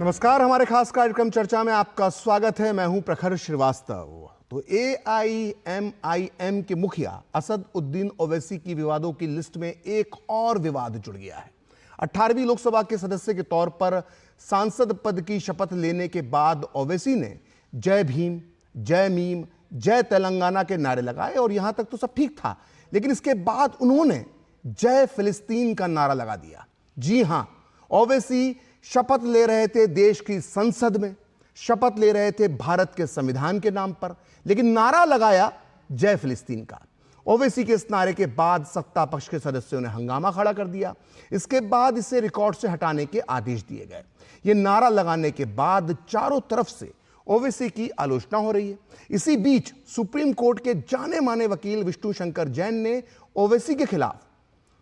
नमस्कार, हमारे खास कार्यक्रम चर्चा में आपका स्वागत है। मैं हूं प्रखर श्रीवास्तव। तो AIMIM के मुखिया असद उद्दीन ओवैसी की विवादों की लिस्ट में एक और विवाद जुड़ गया है। 18वीं लोकसभा के सदस्य के तौर पर सांसद पद की शपथ लेने के बाद ओवैसी ने जय भीम, जय मीम, जय तेलंगाना के नारे लगाए और यहां तक तो सब ठीक था, लेकिन इसके बाद उन्होंने जय फिलिस्तीन का नारा लगा दिया। जी हां, ओवैसी शपथ ले रहे थे देश की संसद में, शपथ ले रहे थे भारत के संविधान के नाम पर, लेकिन नारा लगाया जय फिलिस्तीन का। ओवैसी के इस नारे के बाद सत्ता पक्ष के सदस्यों ने हंगामा खड़ा कर दिया। इसके बाद इसे रिकॉर्ड से हटाने के आदेश दिए गए। ये नारा लगाने के बाद चारों तरफ से ओवैसी की आलोचना हो रही है। इसी बीच सुप्रीम कोर्ट के जाने माने वकील विष्णु शंकर जैन ने ओवैसी के खिलाफ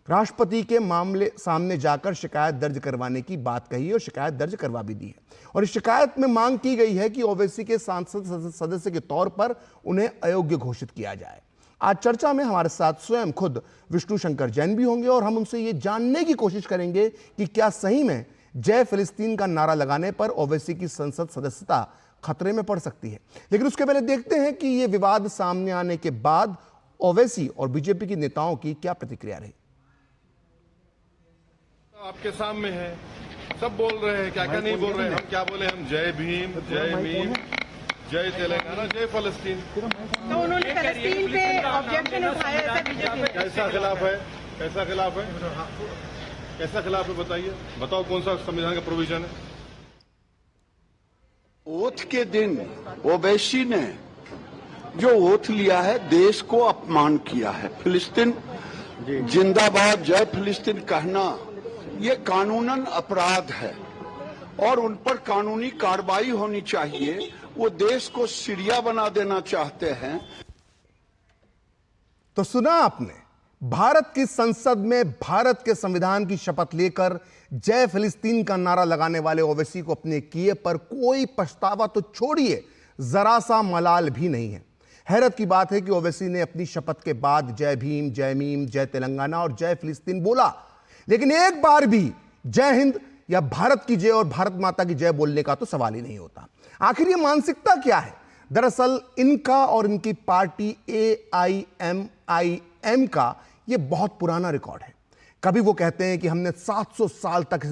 राष्ट्रपति के मामले सामने जाकर शिकायत दर्ज करवाने की बात कही और शिकायत दर्ज करवा भी दी है। और इस शिकायत में मांग की गई है कि ओवैसी के सांसद सदस्य के तौर पर उन्हें अयोग्य घोषित किया जाए। आज चर्चा में हमारे साथ स्वयं खुद विष्णु शंकर जैन भी होंगे और हम उनसे ये जानने की कोशिश करेंगे कि क्या सही में जय फिलिस्तीन का नारा लगाने पर ओवैसी की संसद सदस्यता खतरे में पड़ सकती है। लेकिन उसके पहले देखते हैं कि ये विवाद सामने आने के बाद ओवैसी और बीजेपी के नेताओं की क्या प्रतिक्रिया रही। आपके सामने है, सब बोल रहे हैं, क्या क्या नहीं बोल रहे हैं। हम क्या बोले? हम जय भीम, जय मीम, जय तेलंगाना, जय फलस्तीन। तो उन्होंने फलस्तीन पे ऑब्जेक्शन उठाया, ऐसा बीजेपी कैसा खिलाफ है? कैसा खिलाफ है? कैसा खिलाफ है बताइए, बताओ कौन सा संविधान का प्रोविजन है? ओथ के दिन ओवैसी ने जो ओथ लिया है, देश को अपमान किया है। फिलिस्तीन जिंदाबाद, जय फिलिस्तीन कहना ये कानूनन अपराध है और उन पर कानूनी कार्रवाई होनी चाहिए। वो देश को सीरिया बना देना चाहते हैं। तो सुना आपने, भारत की संसद में भारत के संविधान की शपथ लेकर जय फिलिस्तीन का नारा लगाने वाले ओवैसी को अपने किए पर कोई पछतावा तो छोड़िए, जरा सा मलाल भी नहीं है। हैरत की बात है कि ओवैसी ने अपनी शपथ के बाद जय भीम, जय मीम, जय तेलंगाना और जय फिलिस्तीन बोला, लेकिन एक बार भी जय हिंद या भारत की जय और भारत माता की जय बोलने का तो सवाल ही नहीं होता। आखिर ये मानसिकता क्या है? दरअसल इनका और इनकी पार्टी AIMIM का ये बहुत पुराना रिकॉर्ड है। कभी वो कहते हैं कि हमने 700 साल तक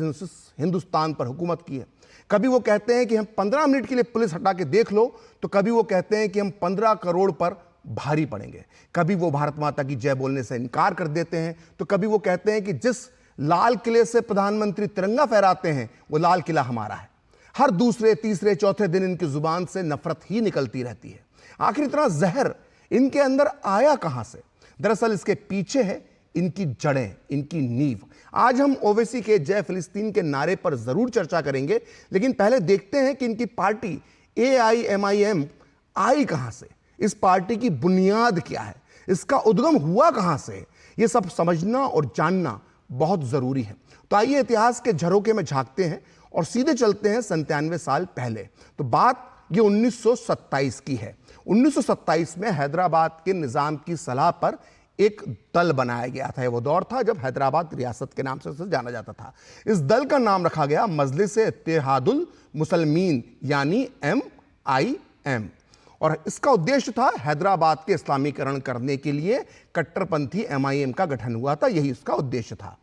हिंदुस्तान पर हुकूमत की है, कभी वो कहते हैं कि हम 15 मिनट के लिए पुलिस हटा के देख लो, तो कभी वो कहते हैं कि हम 15 करोड़ पर भारी पड़ेंगे, कभी वो भारत माता की जय बोलने से इनकार कर देते हैं, तो कभी वो कहते हैं कि जिस लाल किले से प्रधानमंत्री तिरंगा फहराते हैं वो लाल किला हमारा है। हर दूसरे, तीसरे, चौथे दिन इनकी जुबान से नफरत ही निकलती रहती है। आखिर इतना जहर इनके अंदर आया कहां से? दरअसल इसके पीछे है इनकी जड़ें, इनकी नींव। आज हम ओवैसी के जय फिलिस्तीन के नारे पर जरूर चर्चा करेंगे, लेकिन पहले देखते हैं कि इनकी पार्टी AIMIM आई कहां से, इस पार्टी की बुनियाद क्या है, इसका उद्गम हुआ कहां से। यह सब समझना और जानना बहुत जरूरी है। तो आइए इतिहास के झरोके में झांकते हैं और सीधे चलते हैं 97 साल पहले। तो बात ये 1927 की है। 1927 में हैदराबाद के निजाम की सलाह पर एक दल बनाया गया था। वो दौर था जब हैदराबाद रियासत के नाम से जाना जाता था। इस दल का नाम रखा गया मजलिस-ए-इत्तेहादुल मुसलमीन यानी MIM, और इसका उद्देश्य था हैदराबाद के इस्लामीकरण करने के लिए कट्टरपंथी MIM का गठन हुआ था। यही उसका उद्देश्य था।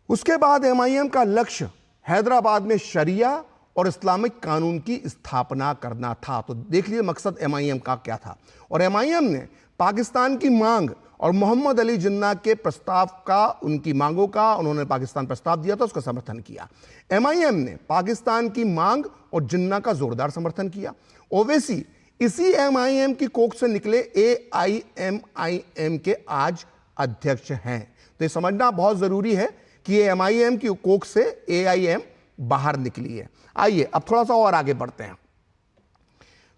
उसके बाद MIM का लक्ष्य हैदराबाद में शरिया और इस्लामिक कानून की स्थापना करना था। तो देख लीजिए मकसद MIM का क्या था। और MIM ने पाकिस्तान की मांग और मोहम्मद अली जिन्ना के प्रस्ताव का, उनकी मांगों का, उन्होंने पाकिस्तान प्रस्ताव दिया था, उसका समर्थन किया। MIM ने पाकिस्तान की मांग और जिन्ना का जोरदार समर्थन किया। ओवैसी इसी MIM की कोख से निकले AIMIM के आज अध्यक्ष हैं। तो ये समझना बहुत जरूरी है कि ये MIM की कोख से AIM बाहर निकली है। आइए अब थोड़ा सा और आगे बढ़ते हैं।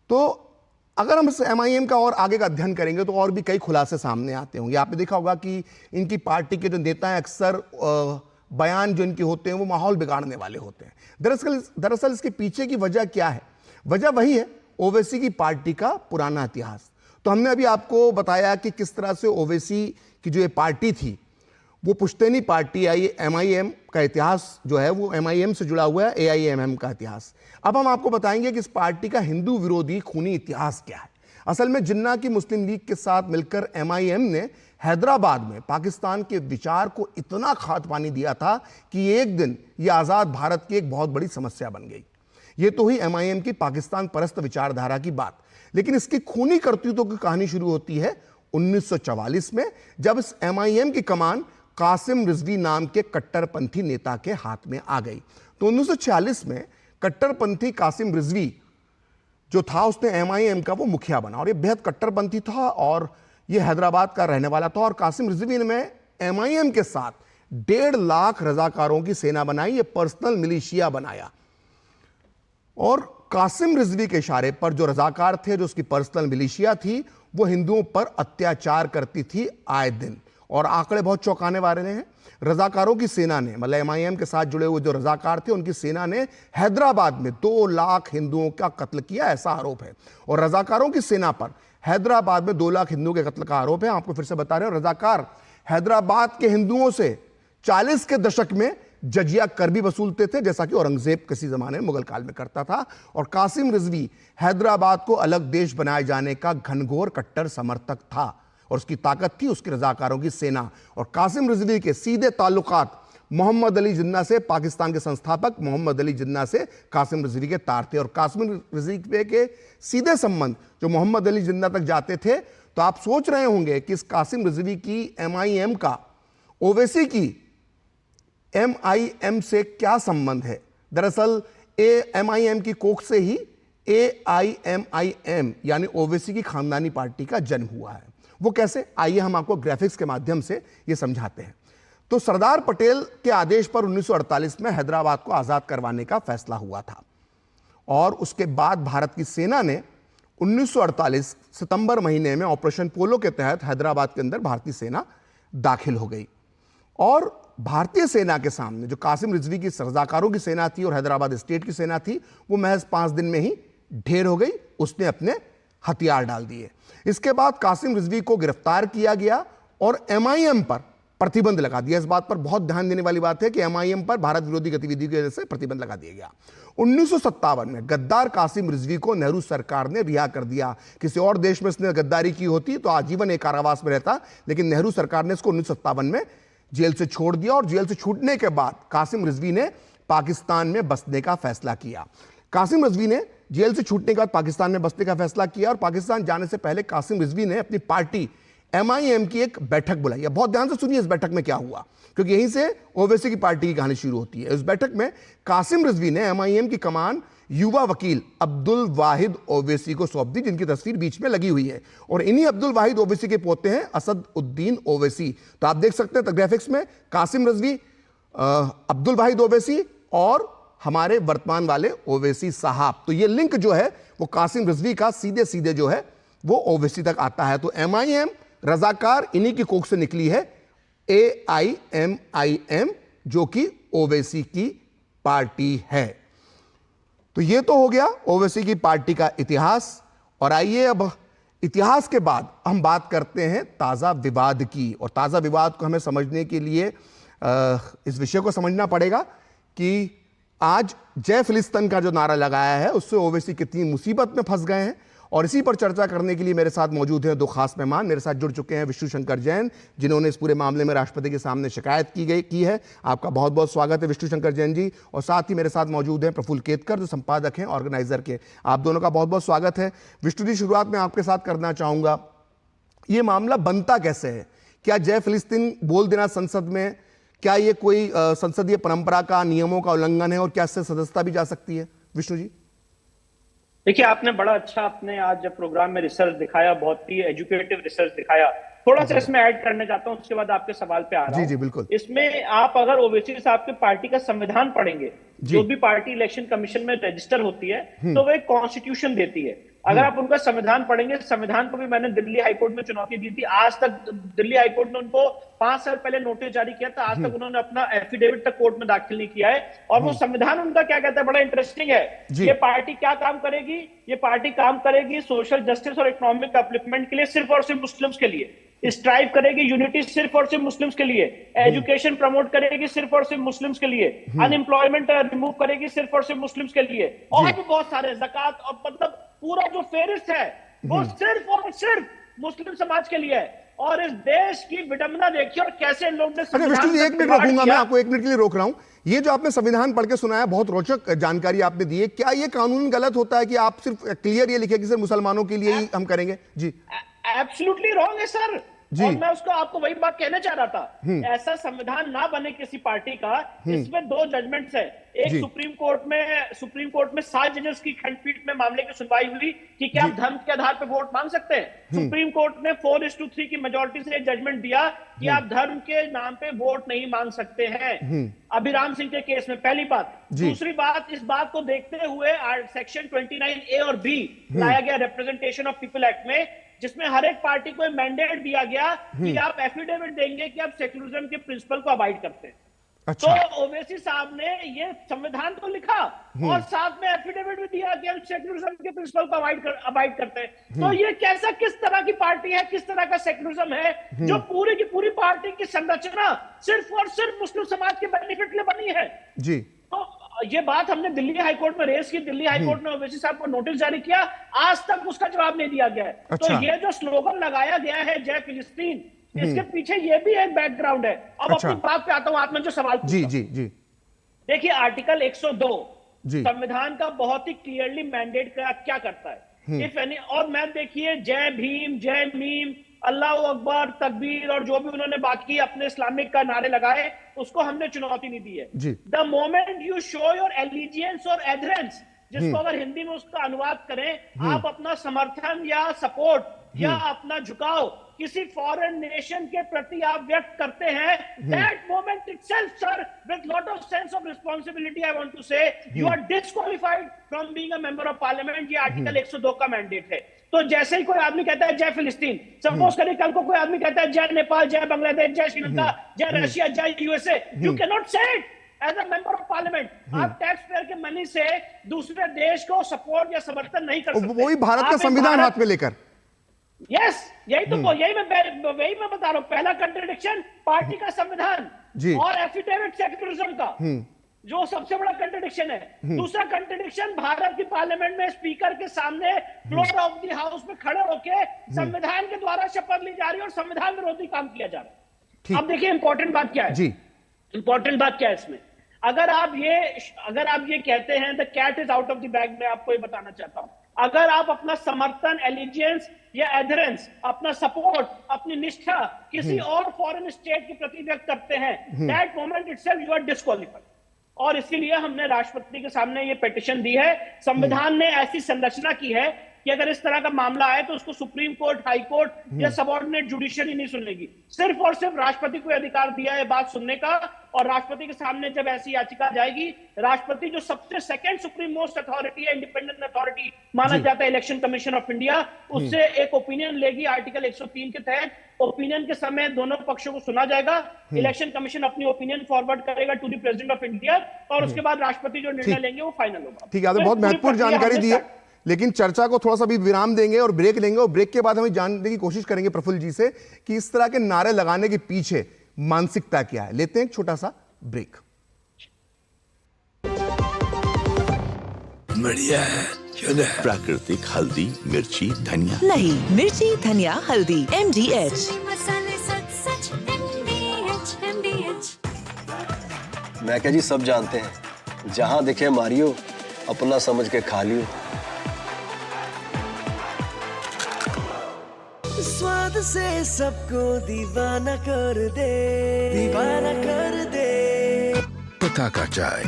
तो अगर हम इस MIM का और आगे का अध्ययन करेंगे तो और भी कई खुलासे सामने आते होंगे। आपने देखा होगा कि इनकी पार्टी के जो नेता हैं अक्सर बयान जो इनके होते हैं वो माहौल बिगाड़ने वाले होते हैं। दरअसल इसके पीछे की वजह क्या है? वजह वही है ओवैसी की पार्टी का पुराना इतिहास। तो हमने अभी आपको बताया कि किस तरह से ओवैसी की जो ये पार्टी थी वो पुश्तैनी पार्टी MIM का इतिहास जो है वो MIM से जुड़ा हुआ है, AIMM का इतिहास। अब हम आपको बताएंगे कि इस पार्टी का हिंदू विरोधी खूनी इतिहास क्या है। असल में जिन्ना की मुस्लिम लीग के साथ मिलकर MIM ने हैदराबाद में पाकिस्तान के विचार को इतना खाद पानी दिया था कि एक दिन यह आज़ाद भारत की एक बहुत बड़ी समस्या बन गई। ये तो हुई MIM की पाकिस्तान परस्त विचारधारा की बात, लेकिन इसकी खूनी करतूतों की कहानी शुरू होती है 1944 में, जब इस MIM की कमान कासिम रिजवी नाम के कट्टरपंथी नेता के हाथ में आ गई। तो 1946 में कट्टरपंथी कासिम रिजवी जो था उसने MIM का वो मुखिया बना, और ये बेहद कट्टरपंथी था और ये हैदराबाद का रहने वाला था। और कासिम रिजवी ने MIM के साथ 1.5 लाख रजाकारों की सेना बनाई, ये पर्सनल मिलिशिया बनाया। और कासिम रिजवी के इशारे पर जो रजाकार थे, जो उसकी पर्सनल मिलिशिया थी, वो हिंदुओं पर अत्याचार करती थी आए दिन। और आंकड़े बहुत चौंकाने वाले हैं। रजाकारों की सेना ने, मतलब MIM के साथ जुड़े हुए जो रजाकार थे, उनकी सेना ने हैदराबाद में 2 लाख हिंदुओं का कत्ल किया, ऐसा आरोप है। और रजाकारों की सेना पर हैदराबाद में 2 लाख हिंदुओं के कत्ल का आरोप है। आपको फिर से बता रहे हो, रजाकार हैदराबाद के हिंदुओं से 40 के दशक में जजिया कर भी वसूलते थे, जैसा कि औरंगजेब किसी जमाने में मुगल काल में करता था। और कासिम रिजवी हैदराबाद को अलग देश बनाए जाने का घनघोर कट्टर समर्थक था, और उसकी ताकत थी उसके रजाकारों की सेना। और कासिम रिजवी के सीधे ताल्लुकात मोहम्मद अली जिन्ना से, पाकिस्तान के संस्थापक मोहम्मद अली जिन्ना से कासिम रिजवी के तार थे। और कासिम रिजवी के सीधे संबंध जो मोहम्मद अली जिन्ना तक जाते थे। तो आप सोच रहे होंगे कि इस कासिम रिजवी की MIM का ओवैसी की MIM से क्या संबंध है। दरअसल MIM की कोख से ही AIMIM यानी ओवैसी की खानदानी पार्टी का जन्म हुआ है। वो कैसे, आइए हम आपको ग्राफिक्स के माध्यम से ये समझाते हैं। तो सरदार पटेल के आदेश पर 1948 में हैदराबाद को आज़ाद करवाने का फैसला हुआ था, और उसके बाद भारत की सेना ने 1948 सितंबर महीने में ऑपरेशन पोलो के तहत हैदराबाद के अंदर भारतीय सेना दाखिल हो गई। और भारतीय सेना के सामने जो कासिम रिजवी की रजाकारों की सेना थी और हैदराबाद स्टेट की सेना थी, वो महज 5 दिन में ही ढेर हो गई। उसने अपने हथियार डाल दिए। इसके बाद कासिम रिजवी को गिरफ्तार किया गया और MIM पर प्रतिबंध लगा दिया। इस बात पर बहुत ध्यान देने वाली बात है कि MIM पर भारत विरोधी गतिविधि की वजह से प्रतिबंध लगा दिया गया। 1957 में गद्दार कासिम रिजवी को नेहरू सरकार ने रिहा कर दिया। किसी और देश में इसने गद्दारी की होती तो आजीवन एक कारावास में रहता, लेकिन नेहरू सरकार ने इसको 1957 में जेल से छोड़ दिया। और जेल से छूटने के बाद कासिम रिजवी ने पाकिस्तान में बसने का फैसला किया। कासिम रिजवी ने जेल से छूटने के बाद पाकिस्तान में बसने का फैसला किया, और पाकिस्तान जाने से पहले कासिम रिजवी ने अपनी पार्टी MIM की एक बैठक बुलाई। बहुत ध्यान से सुनिए इस बैठक में क्या हुआ, क्योंकि यहीं से ओवैसी की पार्टी की कहानी शुरू होती है। इस बैठक में कासिम रिजवी ने MIM की कमान युवा वकील अब्दुल वाहिद ओवैसी को सौंप दी, जिनकी तस्वीर बीच में लगी हुई है। और इन्हीं अब्दुल वाहिद ओवैसी के पोते हैं असद उद्दीन ओवैसी। तो आप देख सकते हैं ग्राफिक्स में कासिम रिजवी, अब्दुल वाहिद ओवैसी और हमारे वर्तमान वाले ओवैसी साहब। तो ये लिंक जो है वो कासिम रिजवी का सीधे सीधे जो है वो ओवैसी तक आता है। तो MIM रजाकार इन्हीं की कोख से निकली है, AIMIM जो कि ओवैसी की पार्टी है। तो ये तो हो गया ओवैसी की पार्टी का इतिहास। और आइए अब इतिहास के बाद हम बात करते हैं ताज़ा विवाद की। और ताज़ा विवाद को हमें समझने के लिए इस विषय को समझना पड़ेगा कि आज जय फिलिस्तीन का जो नारा लगाया है उससे ओवैसी कितनी मुसीबत में फंस गए हैं। और इसी पर चर्चा करने के लिए मेरे साथ मौजूद हैं 2 खास मेहमान। मेरे साथ जुड़ चुके हैं विष्णु शंकर जैन, जिन्होंने इस पूरे मामले में राष्ट्रपति के सामने शिकायत की है। आपका बहुत बहुत स्वागत है विष्णु शंकर जैन जी। और साथ ही मेरे साथ मौजूद हैं प्रफुल्ल केतकर, जो संपादक हैं ऑर्गेनाइजर के। आप दोनों का बहुत बहुत स्वागत है। विष्णु जी, शुरुआत में आपके साथ करना चाहूँगा, ये मामला बनता कैसे है? क्या जय फिलिस्तीन बोल देना संसद में, क्या ये कोई संसदीय परंपरा का, नियमों का उल्लंघन है, और क्या इससे सदस्यता भी जा सकती है? विष्णु जी। देखिए, आपने बड़ा अच्छा अपने आज जब प्रोग्राम में रिसर्च दिखाया, बहुत ही एजुकेटिव रिसर्च दिखाया। थोड़ा सा इसमें ऐड करना चाहता हूं, उसके बाद आपके सवाल पे आ रहा हूं। जी बिल्कुल। इसमें आप अगर ओवैसी साहब की पार्टी का संविधान पढ़ेंगे, जो भी पार्टी इलेक्शन कमीशन में रजिस्टर होती है, तो वो एक कॉन्स्टिट्यूशन देती है। अगर आप उनका संविधान पढ़ेंगे, संविधान को भी मैंने दिल्ली हाईकोर्ट में चुनौती दी थी। आज तक दिल्ली हाईकोर्ट ने उनको 5 साल पहले नोटिस जारी किया था, आज तक उन्होंने अपना एफिडेविट तक कोर्ट में दाखिल नहीं किया है। और वो संविधान उनका क्या कहता है, बड़ा इंटरेस्टिंग है। ये पार्टी क्या काम करेगी? ये पार्टी काम करेगी सोशल जस्टिस और इकोनॉमिक अपलिफ्टमेंट के लिए, सिर्फ और सिर्फ मुस्लिम्स के लिए। स्ट्राइव करेगी यूनिटी सिर्फ और सिर्फ मुस्लिम्स के लिए, एजुकेशन प्रमोट करेगी सिर्फ और सिर्फ मुस्लिम्स के लिए, अनएम्प्लॉयमेंट रिमूव करेगी सिर्फ और सिर्फ मुस्लिम्स के लिए, और भी बहुत सारे ज़कात और मतलब पूरा जो फेरिस्त है वो सिर्फ और सिर्फ मुस्लिम समाज के लिए है। और इस देश की विडंबना देखिए और कैसे इन लोगों ने विष्णु जी, 1 मिनट रोकूंगा मैं आपको, 1 मिनट के लिए रोक रहा हूं। ये जो आपने संविधान पढ़ के सुनाया, बहुत रोचक जानकारी आपने दी है। क्या ये कानून गलत होता है कि आप सिर्फ क्लियर ये लिखे कि सिर्फ मुसलमानों के लिए ही हम करेंगे? जी एब्सोल्युटली रॉन्ग है सर, और मैं उसको आपको वही बात कहना चाह रहा था। ऐसा संविधान ना बने किसी पार्टी का। इसमें 2 जजमेंट्स है, एक सुप्रीम कोर्ट में 7 जजेस की खंडपीठ में मामले की सुनवाई हुई कि क्या आप धर्म के आधार पर वोट मांग सकते हैं। सुप्रीम कोर्ट ने 4:3 की मेजोरिटी से जजमेंट दिया कि आप धर्म के नाम पे वोट नहीं मांग सकते हैं, अभिराम सिंह के केस में। पहली बात। दूसरी बात, इस बात को देखते हुए सेक्शन 29A और B लाया गया रिप्रेजेंटेशन ऑफ पीपल एक्ट में, जिसमें हर एक पार्टी को मैंडेट दिया गया कि आप एफिडेविट देंगे कि आप सेक्युलरिज्म के प्रिंसिपल को अवॉइड करते हैं। अच्छा। तो ओवैसी साहब ने ये संविधान तो लिखा और साथ में एफिडेविट भी दिया कि हम सेक्युलरिज्म के प्रिंसिपल को अवॉइड करते हैं। तो ये कैसा, किस तरह की पार्टी है, किस तरह का सेक्युलरिज्म है जो पूरी की पूरी पार्टी की संरचना सिर्फ और सिर्फ मुस्लिम समाज के बेनिफिट के लिए बनी है? जी, तो ये बात हमने दिल्ली हाईकोर्ट में रेस की, दिल्ली हाईकोर्ट ने ओवैसी साहब को नोटिस जारी किया, आज तक उसका जवाब नहीं दिया गया है। अच्छा। तो ये जो स्लोगन लगाया गया है जय फिलिस्तीन, इसके पीछे ये भी एक बैकग्राउंड है। अब अच्छा। अपनी बात पे आता हूं, आपने जो सवाल पूछा। जी। देखिए आर्टिकल 102 संविधान का बहुत ही क्लियरली मैंडेट क्या करता है, इफ एनी। और मैं देखिए जय भीम, जय मीम, अल्लाह अकबर, तकबीर और जो भी उन्होंने बाकी अपने इस्लामिक का नारे लगाए, उसको हमने चुनौती नहीं दी है। The moment you show your allegiance और एडहेरेंस, जिसको अगर हिंदी में उसका अनुवाद करें, आप अपना समर्थन या सपोर्ट या अपना झुकाव किसी फॉरेन नेशन के प्रति आप व्यक्त करते हैं, that moment itself sir, with lot of sense of responsibility, I want to say you are disqualified from being a member of Parliament. ये आर्टिकल 102 का मैंडेट है। तो जैसे ही कोई आदमी कहता है जय फिलिस्तीन, सपोज करिए कल को कोई आदमी कहता है जय नेपाल, जय बांग्लादेश, जय श्रीलंका, जय रशिया, जय USA, you can not say it as a member of parliament. आप टैक्स पेयर के मनी से दूसरे देश को सपोर्ट या समर्थन नहीं कर सकते। वही भारत का संविधान हाथ में लेकर। यस, यही मैं बता रहा हूं। पहला कंट्रडिक्शन पार्टी का संविधान और एफिडेविट सेक्युलरिज्म का, जो सबसे बड़ा कंट्रडिक्शन है। दूसरा कंट्रडिक्शन, भारत की पार्लियामेंट में स्पीकर के सामने फ्लोर ऑफ द हाउस में खड़े होकर संविधान के द्वारा शपथ ली जा रही है और संविधान विरोधी काम किया जा रहा है। अब देखिए इंपॉर्टेंट बात क्या है, इंपॉर्टेंट बात क्या है इसमें। अगर आप ये कहते हैं the cat is out of the bag, मैं आपको ये बताना चाहता हूं, अगर आप अपना समर्थन, एलिजियंस या एडहेरेंस, अपना सपोर्ट, अपनी निष्ठा किसी और फॉरेन स्टेट के प्रति व्यक्त करते हैं, that moment itself you are disqualified. और इसके लिए हमने राष्ट्रपति के सामने ये पिटीशन दी है। संविधान ने ऐसी संरचना की है कि अगर इस तरह का मामला आए तो उसको सुप्रीम कोर्ट, हाई कोर्ट या सबऑर्डिनेट जुडिशरी नहीं सुनेगी। सिर्फ और सिर्फ राष्ट्रपति को अधिकार दिया है बात सुनने का, और राष्ट्रपति के सामने जब ऐसी याचिका जाएगी, राष्ट्रपति जो सबसे सेकंड सुप्रीम मोस्ट अथॉरिटी है, इंडिपेंडेंट अथॉरिटी माना जाता है इलेक्शन कमीशन ऑफ इंडिया, उससे एक ओपिनियन लेगी आर्टिकल 103 के तहत। ओपिनियन के समय दोनों पक्षों को सुना जाएगा, इलेक्शन कमीशन अपनी ओपिनियन फॉरवर्ड करेगा to the president of India, और उसके बाद राष्ट्रपति जो निर्णय लेंगे वो फाइनल होगा। ठीक है, बहुत महत्वपूर्ण जानकारी दी है, लेकिन चर्चा को थोड़ा सा भी विराम देंगे और ब्रेक लेंगे, और ब्रेक के बाद हम जानने की कोशिश करेंगे प्रफुल्ल जी से कि इस तरह के नारे लगाने के पीछे मानसिकता क्या है। लेते हैं एक छोटा सा ब्रेक। बढ़िया है, प्राकृतिक हल्दी, मिर्ची, धनिया नहीं, मिर्ची, धनिया, हल्दी, MDH। मैं क्या जी, सब जानते हैं, जहां दिखे मारियो, अपना समझ के खा लियो। स्वाद से सबको दीवाना कर दे, दीवाना कर दे। पता का चाय,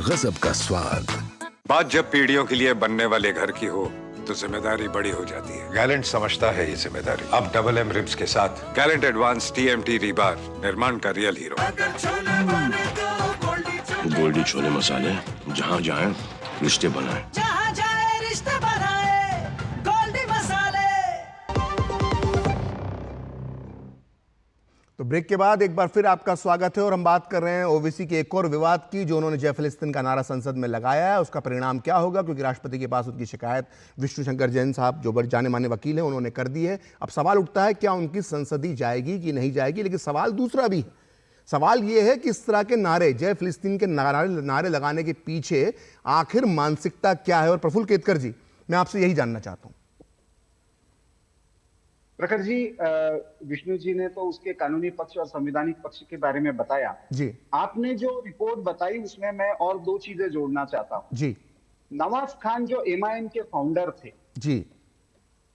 गजब का स्वाद। बात जब पीढ़ियों के लिए बनने वाले घर की हो तो जिम्मेदारी बड़ी हो जाती है। गैलेंट समझता है ये जिम्मेदारी। अब डबल M रिब्स के साथ गैलेंट एडवांस TMT रीबार, निर्माण का रियल हीरो। गोल्डी छोले मसाले, जहाँ जाए रिश्ते बनाए, जहाँ जाए रिश्ते बनाए, गोल्डी मसाले। तो ब्रेक के बाद एक बार फिर आपका स्वागत है और हम बात कर रहे हैं ओवैसी के एक और विवाद की, जो उन्होंने जय फिलिस्तीन का नारा संसद में लगाया है। उसका परिणाम क्या होगा, क्योंकि राष्ट्रपति के पास उनकी शिकायत विष्णु शंकर जैन साहब, जो बड़े जाने माने वकील हैं, उन्होंने कर दी है। अब सवाल उठता है क्या उनकी संसदीय जाएगी कि नहीं जाएगी। लेकिन सवाल दूसरा भी है। सवाल यह है कि इस तरह के नारे, जय फिलिस्तीन के नारे लगाने के पीछे आखिर मानसिकता क्या है। और प्रफुल्ल केतकर जी, मैं आपसे यही जानना चाहता हूं। प्रखर जी, विष्णु जी ने तो उसके कानूनी पक्ष और संवैधानिक पक्ष के बारे में बताया जी। आपने जो रिपोर्ट बताई उसमें मैं और दो चीजें जोड़ना चाहता हूं जी। नवाज खान जो MIM के फाउंडर थे जी,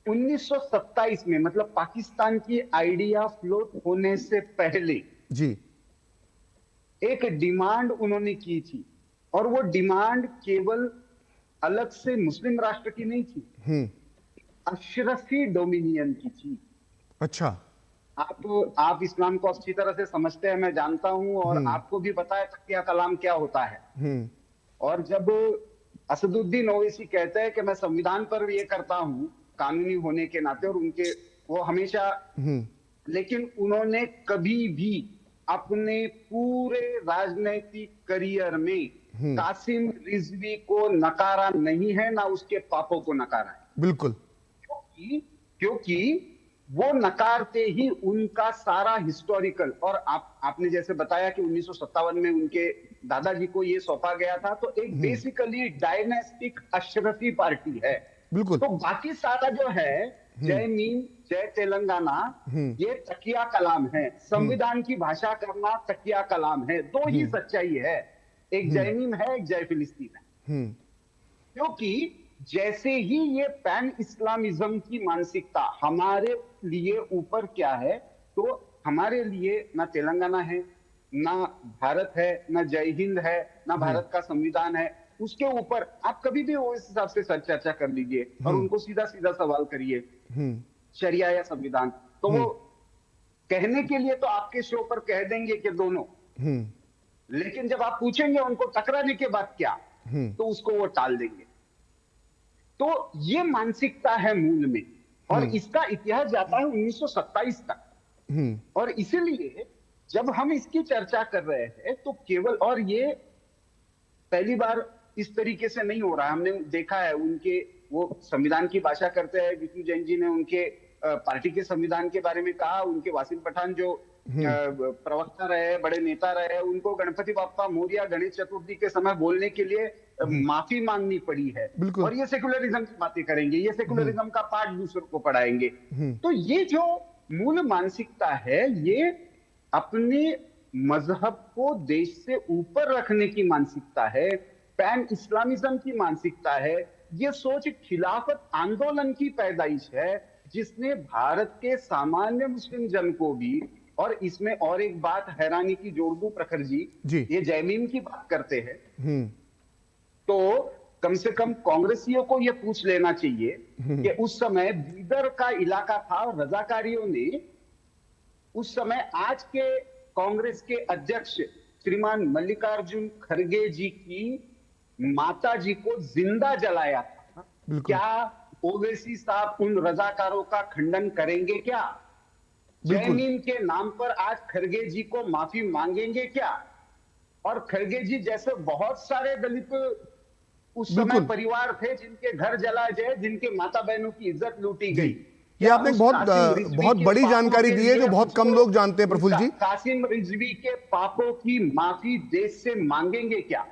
1927 में, मतलब पाकिस्तान की आइडिया फ्लोट होने से पहले जी, एक डिमांड उन्होंने की थी, और वो डिमांड केवल अलग से मुस्लिम राष्ट्र की नहीं थी, अशरफी डोमिनियन की थी। अच्छा। आप इस्लाम को अच्छी तरह से समझते हैं, मैं जानता हूं, और आपको भी पता है तकिया कलाम क्या होता है। और जब असदुद्दीन ओवैसी कहते हैं कि मैं संविधान पर ये करता हूं कानूनी होने के नाते, और उनके वो हमेशा, लेकिन उन्होंने कभी भी अपने पूरे राजनीतिक करियर में कासिम रिजवी को नकारा नहीं है, ना उसके पापों को नकारा है। बिल्कुल। क्योंकि वो नकारते ही उनका सारा हिस्टोरिकल, और आपने जैसे बताया कि 1957 में उनके दादाजी को ये सौंपा गया था, तो एक बेसिकली डायनेस्टिक अशरफी पार्टी है। बिल्कुल। तो बाकी सारा जो है, जय मीम, जय तेलंगाना, ये तकिया कलाम है। संविधान की भाषा करना तकिया कलाम है। दो ही सच्चाई है, एक जय मीम है, एक जय फिलिस्तीन है। क्योंकि जैसे ही ये पैन इस्लामिज्म की मानसिकता हमारे लिए ऊपर क्या है, तो हमारे लिए ना तेलंगाना है, ना भारत है, ना जय हिंद है, ना भारत का संविधान है। उसके ऊपर आप कभी भी उस हिसाब से चर्चा कर लीजिए और उनको सीधा सीधा सवाल करिए, शरिया या संविधान, तो वो कहने के लिए तो आपके शो पर कह देंगे कि दोनों, लेकिन जब आप पूछेंगे उनको टकराने के बाद क्या, तो उसको वो टाल देंगे। तो ये मानसिकता है मूल में, और इसका इतिहास जाता है 1927 तक। और इसीलिए जब हम इसकी चर्चा कर रहे हैं तो केवल, और ये पहली बार इस तरीके से नहीं हो रहा है, हमने देखा है उनके, वो संविधान की भाषा करते हैं। विष्णु जैन जी ने उनके पार्टी के संविधान के बारे में कहा। उनके वासिम पठान जो प्रवक्ता रहे, बड़े नेता रहे, उनको गणपति बाप्पा मोरिया गणेश चतुर्थी के समय बोलने के लिए माफी मांगनी पड़ी है। और ये सेकुलरिज्म की बातें करेंगे, ये सेकुलरिज्म का पाठ दूसरों को पढ़ाएंगे। तो ये जो मूल मानसिकता है, ये अपने मजहब को देश से ऊपर रखने की मानसिकता है, पैन इस्लामिज्म की मानसिकता है। ये सोच खिलाफत आंदोलन की पैदाइश है, जिसने भारत के सामान्य मुस्लिम जन को भी, और इसमें और एक बात हैरानी की जोड़ दूं प्रखर जी, ये जयमीम की बात करते हैं, तो कम से कम कांग्रेसियों को यह पूछ लेना चाहिए कि उस समय बीदर का इलाका था, और रजाकारियों ने उस समय आज के कांग्रेस के अध्यक्ष श्रीमान मल्लिकार्जुन खड़गे जी की माता जी को जिंदा जलाया था। क्या ओवैसी साहब उन रजाकारों का खंडन करेंगे क्या? जयमीम के नाम पर आज खड़गे जी को माफी मांगेंगे क्या? और खड़गे जी जैसे बहुत सारे दलित उस समय परिवार थे जिनके घर जलाए गए, जिनके माता बहनों की इज्जत लूटी गई। ये आपने बहुत बड़ी जानकारी दी है जो बहुत कम लोग जानते हैं प्रफुल्ल जी। कासिम रिजवी के पापों की माफी देश से मांगेंगे क्या?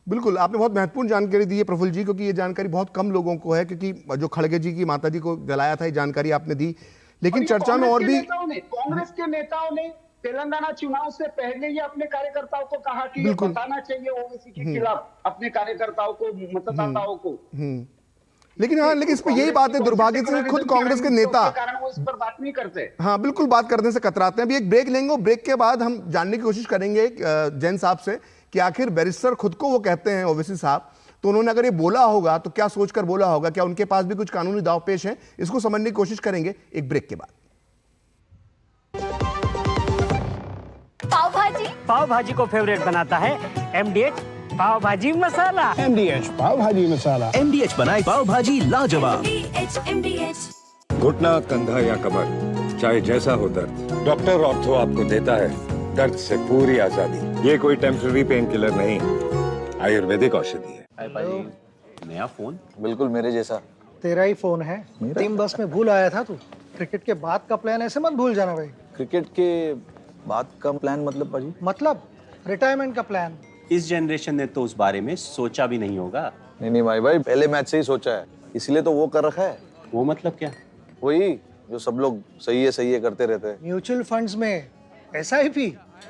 बिल्कुल, आपने बहुत महत्वपूर्ण जानकारी दी है प्रफुल्ल जी, क्योंकि ये जानकारी बहुत कम लोगों को है, क्योंकि जो खड़गे जी की माताजी को जलाया था, ये जानकारी आपने दी। लेकिन चर्चा में और भी कांग्रेस के नेताओं ने तेलंगाना चुनाव से पहले ही अपने कार्यकर्ताओं को कहा कि ये बताना चाहिए ओवैसी के खिलाफ अपने कार्यकर्ताओं को, मतदाताओं को। लेकिन हाँ, लेकिन इस पर यही बात है, दुर्भाग्य से खुद कांग्रेस के नेता कारण वो इस पर बात नहीं करते। हाँ बिल्कुल, बात करने से कतराते हैं। अभी एक ब्रेक लेंगे, ब्रेक के बाद हम जानने की कोशिश करेंगे जैन साहब से कि आखिर बैरिस्टर खुद को वो कहते हैं ओवैसी साहब, तो उन्होंने अगर ये बोला होगा तो क्या सोचकर बोला होगा, क्या उनके पास भी कुछ कानूनी दांवपेच है, इसको समझने की कोशिश करेंगे एक ब्रेक के बाद। पाव भाजी को फेवरेट बनाता है MDH पाव भाजी मसाला। MDH पाव भाजी मसाला। MDH बनाए पाव भाजी लाजवाब। घुटना, कंधा या कमर, चाहे जैसा हो दर्द, डॉक्टर ऑर्थो आपको देता है दर्द से पूरी आजादी। ये कोई टेम्पररी पेन किलर नहीं, आयुर्वेदिक औषधि है। नया फोन? बिल्कुल मेरे जैसा। तेरा ही फोन है। टीम बस में भूल आया था तू। क्रिकेट के बाद का प्लान ऐसे मत भूल जाना भाई। क्रिकेट के बाद का प्लान मतलब पाजी? मतलब रिटायरमेंट का प्लान। इस जनरेशन ने तो उस बारे में सोचा भी नहीं होगा। नहीं भाई पहले मैच से ही सोचा है, इसलिए तो वो कर रखा है। वो मतलब क्या? वही जो सब लोग सही है करते रहते हैं। म्यूचुअल फंड्स में SIP।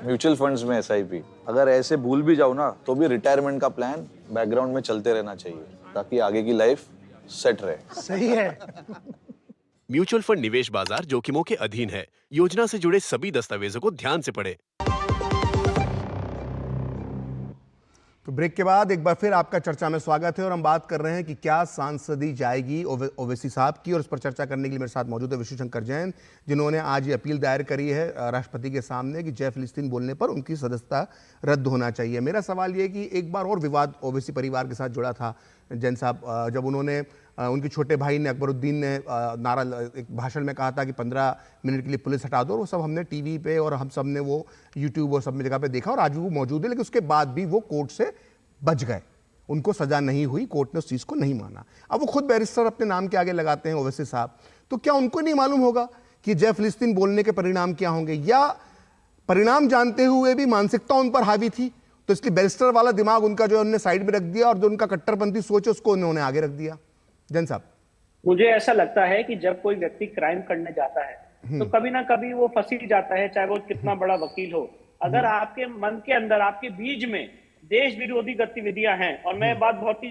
म्यूचुअल फंड्स में SIP। अगर ऐसे भूल भी जाओ ना तो भी रिटायरमेंट का प्लान बैकग्राउंड में चलते रहना चाहिए ताकि आगे की लाइफ सेट रहे। सही है। म्यूचुअल फंड निवेश बाजार जोखिमों के अधीन है। योजना से जुड़े सभी दस्तावेजों को ध्यान से पढ़ें। तो ब्रेक के बाद एक बार फिर आपका चर्चा में स्वागत है और हम बात कर रहे हैं कि क्या सांसदी जाएगी ओवैसी साहब की। और इस पर चर्चा करने के लिए मेरे साथ मौजूद है विशु शंकर जैन, जिन्होंने आज ये अपील दायर करी है राष्ट्रपति के सामने कि जय फिलिस्तीन बोलने पर उनकी सदस्यता रद्द होना चाहिए। मेरा सवाल ये कि एक बार और विवाद ओवैसी परिवार के साथ जुड़ा था जैन साहब, जब उन्होंने उनके छोटे भाई ने अकबरुद्दीन ने नारा एक भाषण में कहा था कि 15 मिनट के लिए पुलिस हटा दो। वो सब हमने टीवी पे और हम सब ने वो यूट्यूब और सब में जगह पे देखा और आज भी वो मौजूद है, लेकिन उसके बाद भी वो कोर्ट से बच गए, उनको सजा नहीं हुई, कोर्ट ने उस चीज़ को नहीं माना। अब वो खुद बैरिस्टर अपने नाम के आगे लगाते हैं ओवैसी साहब, तो क्या उनको नहीं मालूम होगा कि जय फिलिस्तीन बोलने के परिणाम क्या होंगे, या परिणाम जानते हुए भी मानसिकता उन पर हावी थी तो इसलिए बैरिस्टर वाला दिमाग उनका जो है उन्होंने साइड में रख दिया और जो उनका कट्टरपंथी सोच है उसको उन्होंने आगे रख दिया? जैन साहब, मुझे ऐसा लगता है कि जब कोई व्यक्ति क्राइम करने जाता है तो कभी ना कभी वो फंस ही जाता है, चाहे वो कितना बड़ा वकील हो। अगर आपके मन के अंदर, आपके बीज में देश विरोधी गतिविधियां हैं, और मैं बात बहुत ही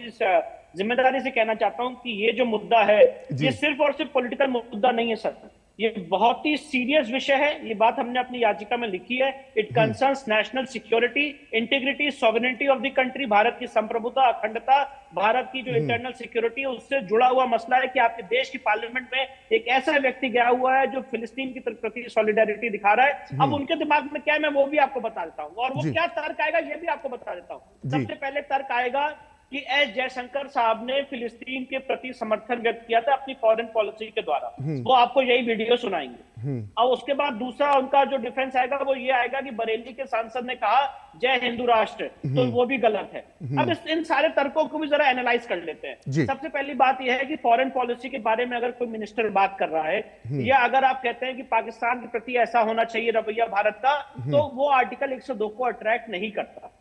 जिम्मेदारी से कहना चाहता हूं कि ये जो मुद्दा है ये सिर्फ और सिर्फ पॉलिटिकल मुद्दा नहीं है सर, ये बहुत ही सीरियस विषय है। ये बात हमने अपनी याचिका में लिखी है। It concerns national security, integrity, sovereignty of the country, Bharat की संप्रभुता, अखंडता, भारत की जो इंटरनल सिक्योरिटी है उससे जुड़ा हुआ मसला है कि आपके देश की पार्लियामेंट में एक ऐसा व्यक्ति गया हुआ है जो फिलिस्तीन की प्रति सॉलिडारिटी दिखा रहा है। अब उनके दिमाग में क्या है मैं वो भी आपको बता देता हूँ, और वो क्या तर्क आएगा ये भी आपको बता देता हूँ। सबसे पहले तर्क आएगा कि एस जयशंकर साहब ने फिलिस्तीन के प्रति समर्थन व्यक्त किया था अपनी फॉरेन पॉलिसी के द्वारा, वो आपको यही वीडियो सुनाएंगे। और उसके बाद दूसरा उनका जो डिफेंस आएगा वो ये आएगा कि बरेली के सांसद ने कहा जय हिंदू राष्ट्र, तो वो भी गलत है। अब इन सारे तर्कों को भी जरा एनालाइज कर लेते हैं। सबसे पहली बात यह है कि फॉरेन पॉलिसी के बारे में अगर कोई मिनिस्टर बात कर रहा है, या अगर आप कहते हैं कि पाकिस्तान के प्रति ऐसा होना चाहिए रवैया भारत का, तो वो आर्टिकल 102 को अट्रैक्ट नहीं करता।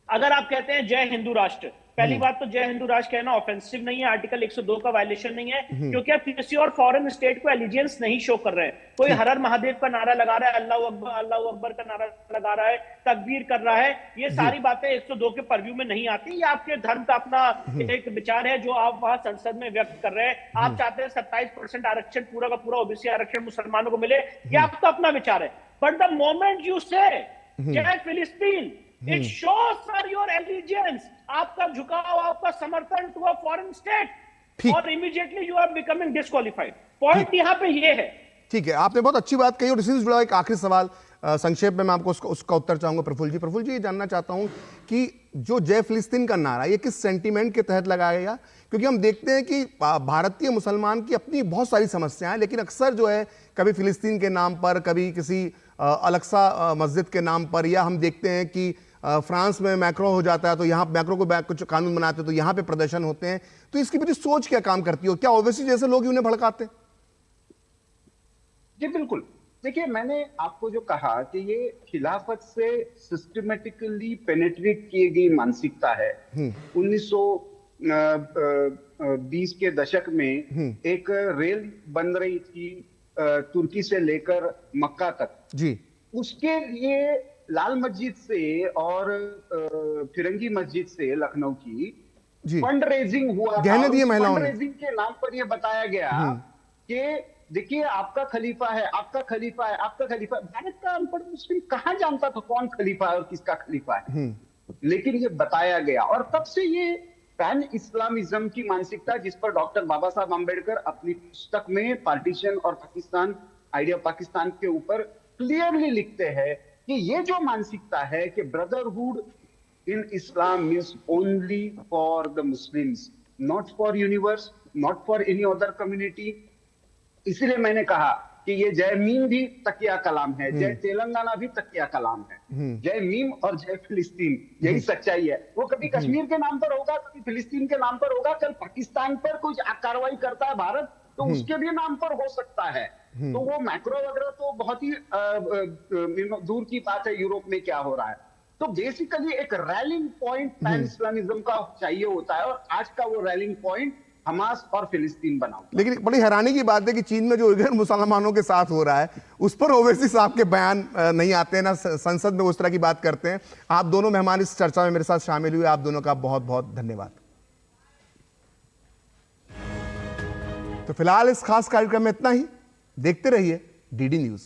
अगर आप कहते हैं जय हिंदू राष्ट्र, पहली बात तो जय हिंदू राष्ट्र कहना ऑफेंसिव नहीं है, आर्टिकल 102 का वायलेशन नहीं है, क्योंकि आप किसी और फॉरेन स्टेट को एलिजियंस नहीं शो कर रहे हैं। कोई हर हर महादेव का नारा लगा रहा है, अल्लाह अकबर का नारा लगा रहा है, तकबीर कर रहा है, ये सारी बातें 102 के परव्यू में नहीं आती। ये आपके धर्म का अपना एक विचार है जो आप वहां संसद में व्यक्त कर रहे हैं। आप चाहते हैं 27% आरक्षण पूरा का पूरा ओबीसी आरक्षण मुसलमानों को मिले, ये आपका अपना विचार है। But the moment you say जय फिलिस्तीन, it shows sir your allegiance, आपका झुकाव, आपका समर्थन टू अ फॉरेन स्टेट, और immediately you are becoming disqualified. Point यहाँ पे ये है। ठीक है, आपने बहुत अच्छी बात कही और इसी से जुड़ा एक आखिरी सवाल संक्षेप में मैं आपको उसका उत्तर चाहूंगा। प्रफुल्ल जी ये जानना चाहता हूं कि जो जय फिलिस्तीन का नारा ये किस सेंटीमेंट के तहत लगाया गया, क्योंकि हम देखते हैं कि भारतीय मुसलमान की अपनी बहुत सारी समस्याएं हैं, लेकिन अक्सर जो है कभी फिलिस्तीन के नाम पर, कभी किसी अलक्सा मस्जिद के नाम पर, या हम देखते हैं कि फ्रांस में मैक्रो हो जाता है तो यहाँ मैक्रो को कुछ कानून बनाते हैं तो यहाँ पे प्रदर्शन होते हैं। तो इसकी पीछे सोच क्या काम करती है, क्या ओवैसी जैसे लोग उन्हें भड़काते हैं? जी बिल्कुल, देखिए मैंने आपको जो कहा कि ये खिलाफत से सिस्टमेटिकली पेनेट्रेट की गई मानसिकता है। 1920 के दशक में एक रेल बन रही थी तुर्की से लेकर मक्का तक जी, उसके लिए लाल मस्जिद से और फिरंगी मस्जिद से लखनऊ की फंड रेजिंग हुआ, गहने दिए महिलाओं ने। फंड रेजिंग के नाम पर यह बताया गया कि देखिए आपका खलीफा है, आपका खलीफा है, आपका खलीफा है। भारत का अनपढ़ मुस्लिम कहाँ जानता था कौन खलीफा है और किसका खलीफा है, लेकिन ये बताया गया। और तब से ये पैन इस्लामिज्म की मानसिकता, जिस पर डॉक्टर बाबा साहब आंबेडकर अपनी पुस्तक में पार्टीशन और पाकिस्तान, आइडिया पाकिस्तान के ऊपर क्लियरली लिखते हैं कि ये जो मानसिकता है कि brotherhood in Islam means only for the Muslims, not for universe, not for any other community. इसलिए मैंने कहा कि ये जय मीम भी तकिया कलाम है, जय तेलंगाना भी तकिया कलाम है, जय मीम और जय फिलिस्तीन यही सच्चाई है। वो कभी कश्मीर के नाम पर होगा, कभी फिलिस्तीन के नाम पर होगा, कल पाकिस्तान पर कोई कार्रवाई करता है भारत तो उसके भी नाम पर हो सकता है। तो वो मैक्रो वगैरह तो बहुत ही दूर की बात है, यूरोप में क्या हो रहा है। तो बेसिकली एक रैलिंग पॉइंट पैन इस्लामिज्म का चाहिए होता है, और आज का वो रैलिंग पॉइंट हमास और फिलिस्तीन बना। लेकिन बड़ी हैरानी की बात है कि चीन में जो उइगर मुसलमानों के साथ हो रहा है उस पर ओवैसी साहब के बयान नहीं आते हैं, ना संसद में उस तरह की बात करते हैं। आप दोनों मेहमान इस चर्चा में मेरे साथ शामिल हुए, आप दोनों का बहुत बहुत धन्यवाद। तो फिलहाल इस खास कार्यक्रम में इतना ही। देखते रहिए डीडी न्यूज।